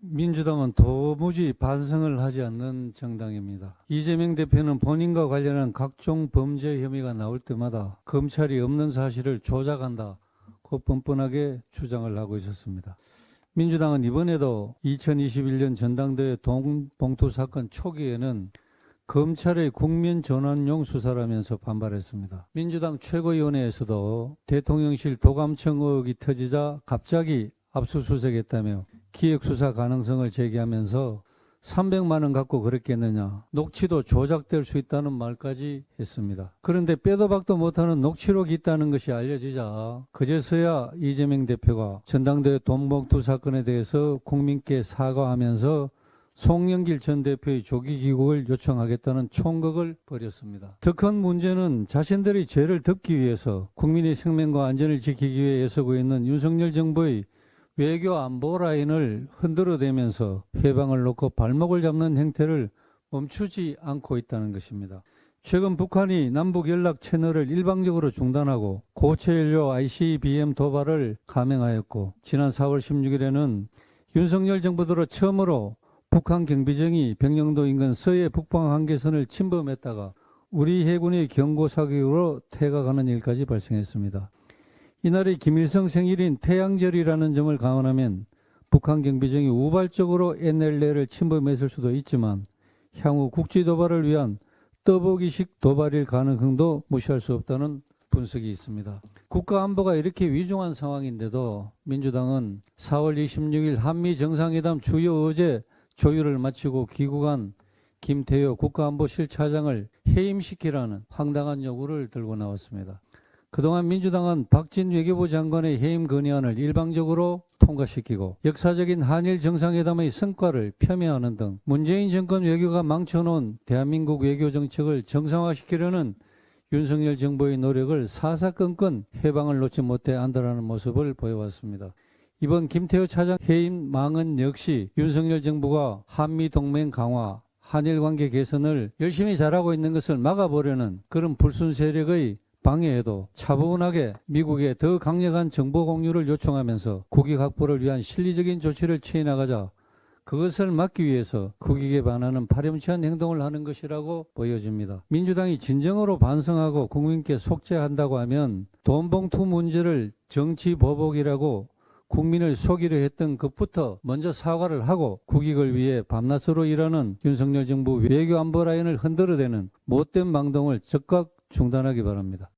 민주당은 도무지 반성을 하지 않는 정당입니다. 이재명 대표는 본인과 관련한 각종 범죄 혐의가 나올 때마다 검찰이 없는 사실을 조작한다고 뻔뻔하게 주장을 하고 있었습니다. 민주당은 이번에도 2021년 전당대회 동봉투 사건 초기에는 검찰의 국민전환용 수사라면서 반발했습니다. 민주당 최고위원회에서도 대통령실 도감청 의혹이 터지자 갑자기 압수수색했다며 기획수사 가능성을 제기하면서 300만 원 갖고 그랬겠느냐, 녹취도 조작될 수 있다는 말까지 했습니다. 그런데 빼도 박도 못하는 녹취록이 있다는 것이 알려지자 그제서야 이재명 대표가 전당대회 돈봉투 사건에 대해서 국민께 사과하면서 송영길 전 대표의 조기 귀국을 요청하겠다는 총극을 벌였습니다. 더 큰 문제는 자신들의 죄를 덮기 위해서 국민의 생명과 안전을 지키기 위해 애쓰고 있는 윤석열 정부의 외교 안보 라인을 흔들어대면서 해방을 놓고 발목을 잡는 행태를 멈추지 않고 있다는 것입니다. 최근 북한이 남북 연락 채널을 일방적으로 중단하고 고체 연료 ICBM 도발을 감행하였고, 지난 4월 16일에는 윤석열 정부 들어 처음으로 북한 경비정이 병영도 인근 서해 북방 한계선을 침범했다가 우리 해군의 경고 사격으로 퇴각하는 일까지 발생했습니다. 이날이 김일성 생일인 태양절이라는 점을 감안하면 북한 경비정이 우발적으로 NLL을 침범했을 수도 있지만 향후 국지 도발을 위한 떠보기식 도발일 가능성도 무시할 수 없다는 분석이 있습니다. 국가안보가 이렇게 위중한 상황인데도 민주당은 4월 26일 한미 정상회담 주요 의제 조율을 마치고 귀국한 김태효 국가안보실차장을 해임시키라는 황당한 요구를 들고 나왔습니다. 그동안 민주당은 박진 외교부 장관의 해임 건의안을 일방적으로 통과시키고 역사적인 한일 정상회담의 성과를 폄훼하는 등 문재인 정권 외교가 망쳐놓은 대한민국 외교 정책을 정상화시키려는 윤석열 정부의 노력을 사사건건 해방을 놓지 못해 안달하는 모습을 보여왔습니다. 이번 김태효 차장 해임 망언 역시 윤석열 정부가 한미동맹 강화, 한일관계 개선을 열심히 잘하고 있는 것을 막아보려는 그런 불순 세력의 방해에도 차분하게 미국에 더 강력한 정보 공유를 요청하면서 국익 확보를 위한 실리적인 조치를 취해 나가자 그것을 막기 위해서 국익에 반하는 파렴치한 행동을 하는 것이라고 보여집니다. 민주당이 진정으로 반성하고 국민께 속죄한다고 하면 돈봉투 문제를 정치 보복이라고 국민을 속이려 했던 것부터 먼저 사과를 하고 국익을 위해 밤낮으로 일하는 윤석열 정부 외교 안보 라인을 흔들어대는 못된 망동을 즉각 중단하기 바랍니다.